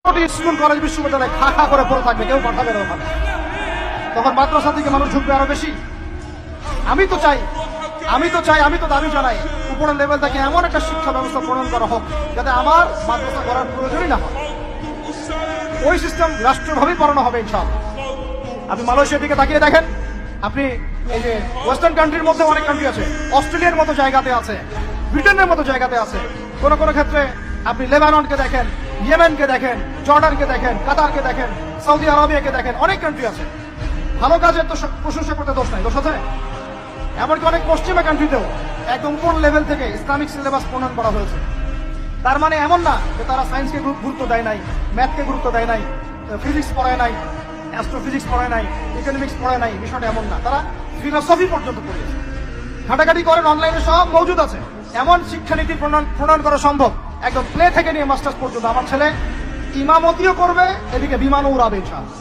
School college বিশ্ববিদ্যালয়ে খা খা করে পড়ে থাকবে, কেউ পাঠাবে না ওখানে। তখন মাদ্রাসা থেকে মানুষ ঢুকবে আরো বেশি। আমি তো চাই, আমি তো দাবি জানাই উপরের লেভেল থেকে এমন একটা শিক্ষা ব্যবস্থা প্রণয়ন করা হোক যাতে আমার মাদ্রাসা করার প্রয়োজনই না হয়। ওই সিস্টেম রাষ্ট্রভাবেই পড়ানো হবে ইনশাআল্লাহ। আপনি মালয়েশিয়ার দিকে তাকিয়ে দেখেন, আপনি এই যে ওয়েস্টার্ন কান্ট্রির মধ্যে অনেক কান্ট্রি আছে, অস্ট্রেলিয়ার মতো জায়গাতে আছে, ব্রিটেনের মতো জায়গাতে আছে, কোন কোন ক্ষেত্রে আপনি লেবাননকে দেখেন, ইয়েমেনকে দেখেন, জর্ডানকে দেখেন, কাতারকে দেখেন, সৌদি আরবিয়াকে দেখেন, অনেক কান্ট্রি আছে। ভালো কাজের তো প্রশংসা করতে দোষ নাই, দোষ আছে? এমনকি অনেক পশ্চিমা কান্ট্রিতেও একদম উপর লেভেল থেকে ইসলামিক সিলেবাস প্রণয়ন করা হয়েছে। তার মানে এমন না যে তারা সায়েন্সকে গুরুত্ব দেয় নাই, ম্যাথকে গুরুত্ব দেয় নাই, ফিজিক্স পড়ায় নাই, অ্যাস্ট্রোফিজিক্স পড়ায় নাই, ইকোনমিক্স পড়ায় নাই। বিষয়টা এমন না, তারা ফিলোসফি পর্যন্ত পড়িয়েছে। ঘাটাঘাটি করেন, অনলাইনে সব মজুদ আছে। এমন শিক্ষানীতি প্রণয়ন করা সম্ভব, একদম প্লে থেকে নিয়ে মাস্টার্স পর্যন্ত। আমার ছেলে ইমামতিও করবে, এদিকে বিমানও উড়াবে ইনশাআল্লাহ।